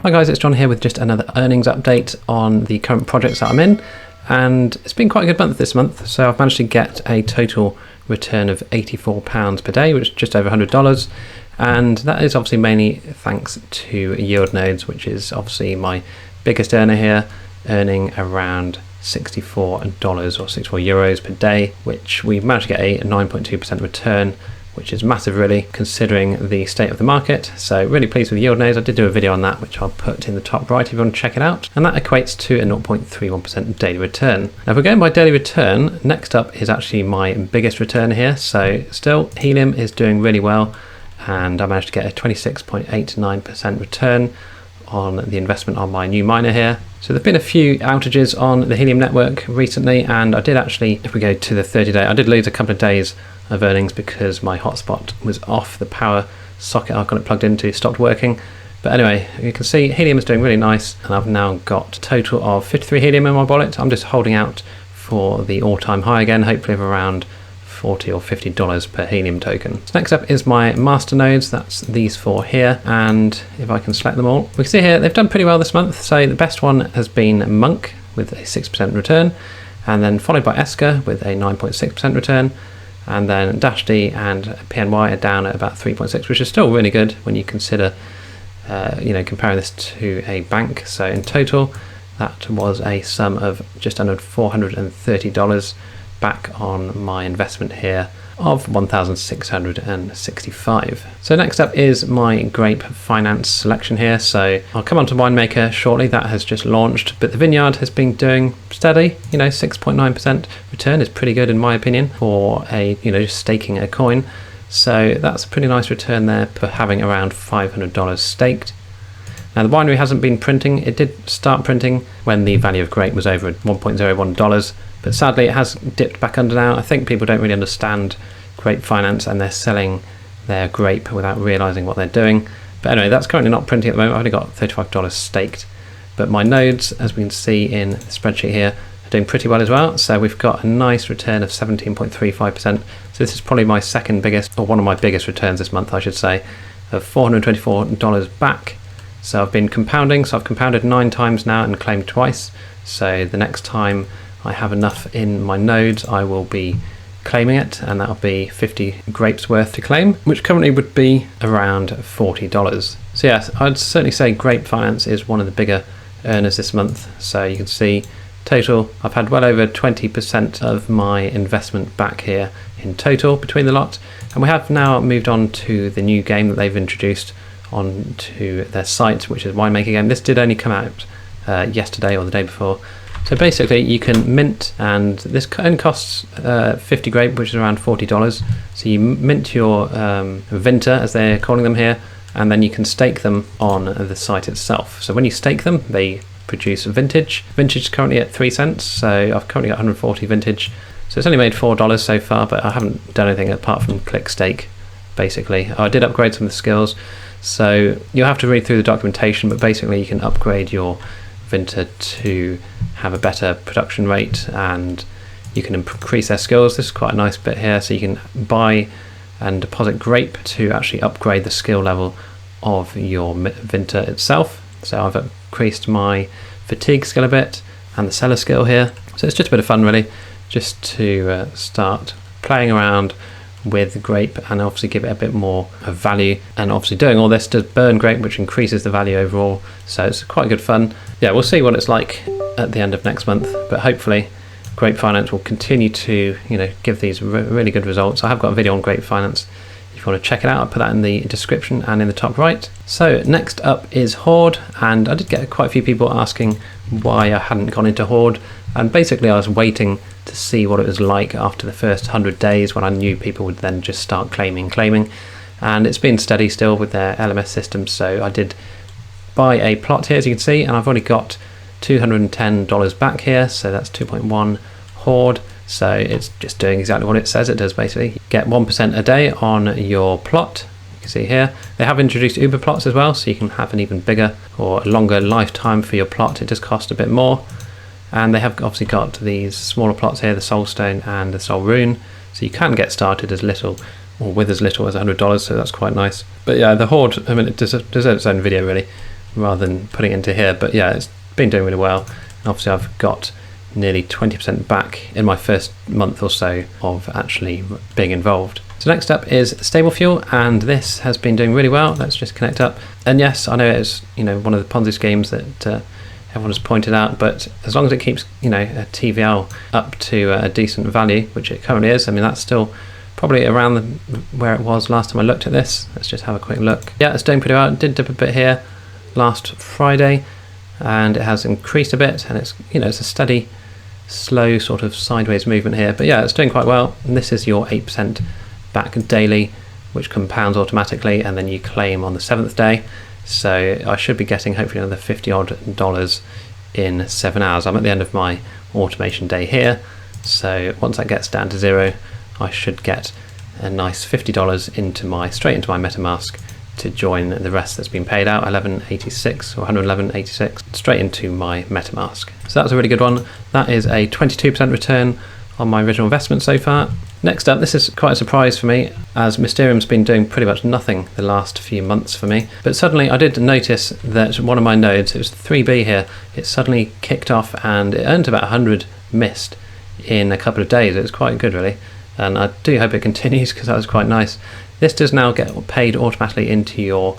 Hi guys, it's John here with just another earnings update on the current projects that I'm in, and it's been quite a good month this month. So I've managed to get a total return of £84 per day, which is just over $100, and that is obviously mainly thanks to yield nodes, which is obviously my biggest earner here, earning around $64 or 64 euros per day, which we've managed to get a 9.2% return, which is massive really considering the state of the market. So really pleased with yield nodes. I did do a video on that, which I'll put in the top right if you want to check it out, and that equates to a 0.31% daily return. Now if we're going by daily return, next up is actually my biggest return here. So still Helium is doing really well, and I managed to get a 26.89% return on the investment on my new miner here. So there've been a few outages on the Helium network recently, and I did actually, if we go to the 30-day, I did lose a couple of days of earnings because my hotspot was off, the power socket I've got it plugged into stopped working. But anyway, you can see Helium is doing really nice, and I've now got a total of 53 Helium in my wallet. I'm just holding out for the all-time high again, hopefully of around $40 or $50 per Helium token. So next up is my Masternodes, that's these four here, and if I can select them all, we can see here they've done pretty well this month. So the best one has been Monk with a 6% return, and then followed by Esker with a 9.6% return, and then Dash D and PNY are down at about 3.6, which is still really good when you consider comparing this to a bank. So in total that was a sum of just under $430 back on my investment here of 1,665. So next up is my Grape Finance selection here. So I'll come on to Winemaker shortly, that has just launched, but the Vineyard has been doing steady, 6.9% return is pretty good in my opinion for a, just staking a coin. So that's a pretty nice return there for having around $500 staked. Now the winery hasn't been printing. It did start printing when the value of grape was over $1.01, but sadly it has dipped back under now. I think people don't really understand Grape Finance and they're selling their grape without realizing what they're doing. But anyway, that's currently not printing at the moment. I've only got $35 staked, but my nodes, as we can see in the spreadsheet here, are doing pretty well as well. So we've got a nice return of 17.35%. So this is probably my second biggest, or one of my biggest returns this month I should say, of $424 back. So I've been compounding, so I've compounded 9 times now and claimed twice. So the next time I have enough in my nodes, I will be claiming it, and that'll be 50 grapes worth to claim, which currently would be around $40. So yes, I'd certainly say Grape Finance is one of the bigger earners this month. So you can see total, I've had well over 20% of my investment back here in total between the lot, and we have now moved on to the new game that they've introduced onto their site, which is Winemaker game. This did only come out yesterday or the day before. So basically you can mint, and this only costs 50 grape, which is around $40. So you mint your Vinter, as they're calling them here, and then you can stake them on the site itself. So when you stake them, they produce vintage. Vintage is currently at 3 cents, so I've currently got 140 vintage. So it's only made $4 so far, but I haven't done anything apart from click stake, basically. I did upgrade some of the skills, so you'll have to read through the documentation, but basically you can upgrade your Vinter to have a better production rate, and you can increase their skills. This is quite a nice bit here, so you can buy and deposit grape to actually upgrade the skill level of your Vinter itself. So I've increased my fatigue skill a bit and the seller skill here, so it's just a bit of fun really, just to start playing around with grape and obviously give it a bit more of value. And obviously doing all this does burn grape, which increases the value overall, so it's quite good fun. Yeah, we'll see what it's like at the end of next month, but hopefully Grape Finance will continue to give these really good results. I have got a video on Grape Finance if you want to check it out. I'll put that in the description and in the top right. So next up is Horde, and I did get quite a few people asking why I hadn't gone into Horde, and basically I was waiting to see what it was like after the first 100 days when I knew people would then just start claiming, and it's been steady still with their LMS systems. So I did buy a plot here, as you can see, and I've already got $210 back here, so that's 2.1 Horde. So it's just doing exactly what it says it does basically. Get 1% a day on your plot. You can see here they have introduced Uber plots as well, so you can have an even bigger or longer lifetime for your plot. It does cost a bit more. And they have obviously got these smaller plots here, the Soulstone and the Soul Rune, so you can get started as little or with as little as $100, so that's quite nice. But yeah, the Horde, I mean, it deserves its own video really. rather than putting it into here. But yeah, it's been doing really well. And obviously I've got nearly 20% back in my first month or so of actually being involved. So next up is StableFuel, and this has been doing really well. Let's just connect up. And yes, I know it's one of the Ponzi schemes that everyone has pointed out, but as long as it keeps a TVL up to a decent value, which it currently is, I mean that's still probably around where it was last time I looked at this. Let's just have a quick look. Yeah, it's doing pretty well. It did dip a bit here last Friday, and it has increased a bit, and it's it's a steady, slow sort of sideways movement here. But yeah, it's doing quite well. And this is your 8% back daily, which compounds automatically, and then you claim on the 7th day. So I should be getting hopefully another $50 odd in 7 hours. I'm at the end of my automation day here, so once that gets down to 0, I should get a nice $50 straight into my MetaMask to join the rest that's been paid out, 1186 or 111.86, straight into my MetaMask. So that's a really good one. That is a 22% return on my original investment so far. Next up, this is quite a surprise for me, as Mysterium's been doing pretty much nothing the last few months for me. But suddenly I did notice that one of my nodes, it was 3B here, it suddenly kicked off and it earned about 100 mist in a couple of days. It was quite good really, and I do hope it continues because that was quite nice. This does now get paid automatically into your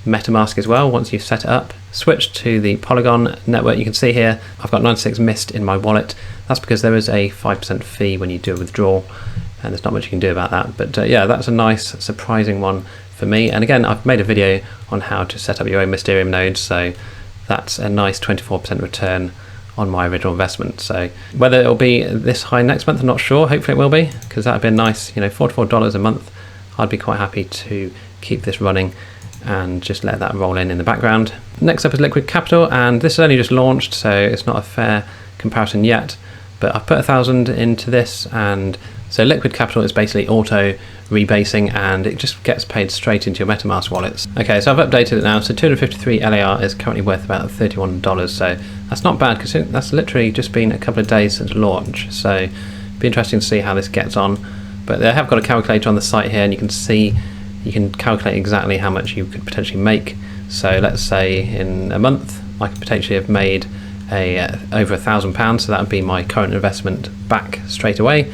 MetaMask as well once you've set it up. Switch to the Polygon network. You can see here I've got 96 mist in my wallet. That's because there is a 5% fee when you do a withdrawal, and there's not much you can do about that. But yeah, that's a nice surprising one for me. And again, I've made a video on how to set up your own Mysterium nodes, so that's a nice 24% return on my original investment. So whether it'll be this high next month, I'm not sure. Hopefully it will be, because that'd be a nice, $44 a month. I'd be quite happy to keep this running and just let that roll in the background. Next up is Liquid Capital, and this has only just launched, so it's not a fair comparison yet, but I've put 1,000 into this, and so Liquid Capital is basically auto rebasing, and it just gets paid straight into your MetaMask wallets. Okay, so I've updated it now, so 253 LAR is currently worth about $31, so that's not bad because that's literally just been a couple of days since launch, so it'll be interesting to see how this gets on. But they have got a calculator on the site here, and you can see you can calculate exactly how much you could potentially make. So let's say in a month I could potentially have made over £1,000, so that would be my current investment back straight away.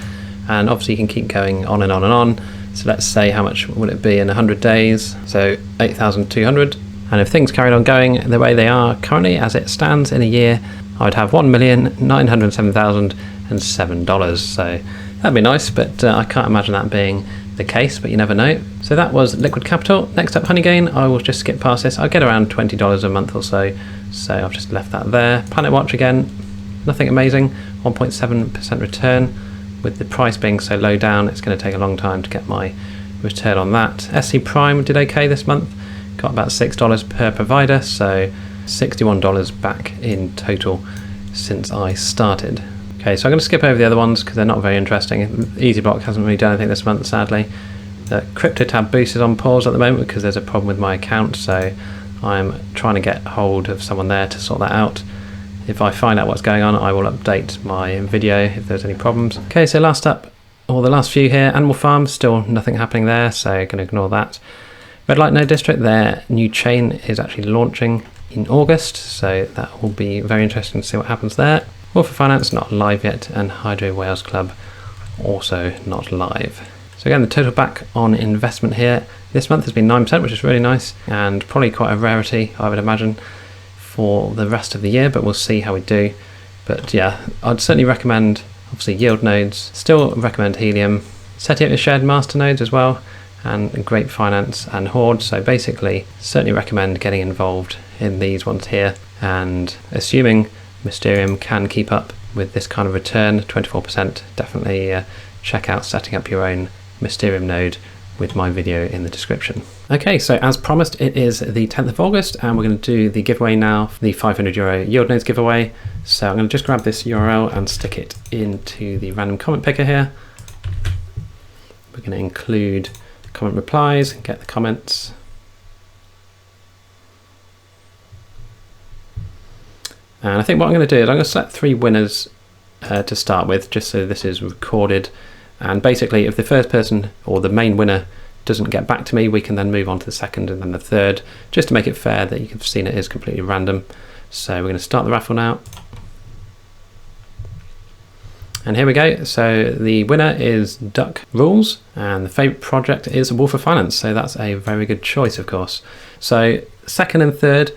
And obviously you can keep going on and on and on. So let's say how much would it be in 100 days? So 8,200. And if things carried on going the way they are currently, as it stands in a year, I would have $1,907,007. So that'd be nice, but I can't imagine that being the case, but you never know. So that was Liquid Capital. Next up, Honeygain. I will just skip past this. I'll get around $20 a month or so, so I've just left that there. Planet Watch again, nothing amazing, 1.7% return. With the price being so low down, it's going to take a long time to get my return on that. SC Prime did okay this month, got about $6 per provider, so $61 back in total since I started. Okay, so I'm going to skip over the other ones because they're not very interesting. EasyBlock hasn't really done anything this month, sadly. The CryptoTab Boost is on pause at the moment because there's a problem with my account, so I'm trying to get hold of someone there to sort that out. If I find out what's going on, I will update my video if there's any problems. Okay, so last up, or the last few here, Animal Farm, still nothing happening there, so I'm going to ignore that. Red Light Node District, their new chain is actually launching in August, so that will be very interesting to see what happens there. Grape Finance not live yet, and Hydro Whales Club also not live. So again, the total back on investment here this month has been 9%, which is really nice, and probably quite a rarity, I would imagine, for the rest of the year, but we'll see how we do. But yeah, I'd certainly recommend, obviously, yield nodes, still recommend Helium, setting up your shared Masternodes as well, and Grape Finance and Horde. So basically, certainly recommend getting involved in these ones here, and assuming Mysterium can keep up with this kind of return, 24%, definitely check out setting up your own Mysterium node with my video in the description. Okay, so as promised, it is the 10th of August, and we're going to do the giveaway now, the €500 yield nodes giveaway. So I'm going to just grab this URL and stick it into the random comment picker here. We're going to include comment replies and get the comments. And I think what I'm going to do is I'm going to select 3 winners to start with, just so this is recorded. And basically, if the first person or the main winner doesn't get back to me, we can then move on to the second and then the third, just to make it fair that you can see it is completely random. So we're going to start the raffle now. And here we go. So the winner is Duck Rules, and the favourite project is Wolf of Finance. So that's a very good choice, of course. So second and third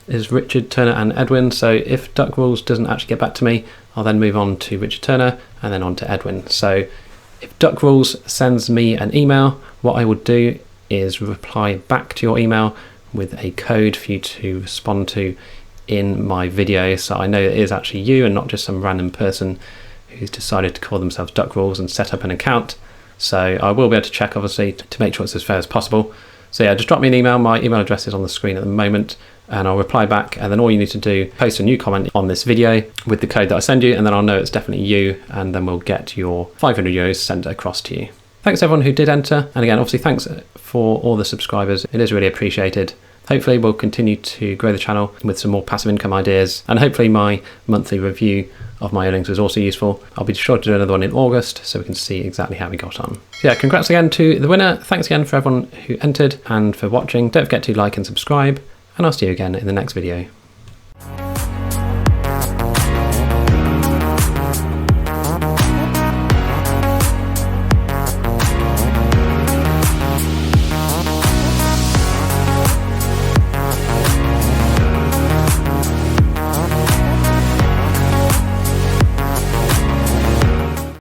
is Richard, Turner and Edwin. So if Duck Rules doesn't actually get back to me, I'll then move on to Richard Turner and then on to Edwin. So if Duck Rules sends me an email, what I would do is reply back to your email with a code for you to respond to in my video, so I know it is actually you and not just some random person who's decided to call themselves Duck Rules and set up an account. So I will be able to check, obviously, to make sure it's as fair as possible. So yeah, just drop me an email. My email address is on the screen at the moment, and I'll reply back, and then all you need to do, post a new comment on this video with the code that I send you, and then I'll know it's definitely you, and then we'll get your 500 euros sent across to you. Thanks everyone who did enter, and again, obviously thanks for all the subscribers. It is really appreciated. Hopefully we'll continue to grow the channel with some more passive income ideas, and hopefully my monthly review of my earnings was also useful. I'll be sure to do another one in August so we can see exactly how we got on. So yeah, congrats again to the winner. Thanks again for everyone who entered and for watching. Don't forget to like and subscribe, and I'll see you again in the next video.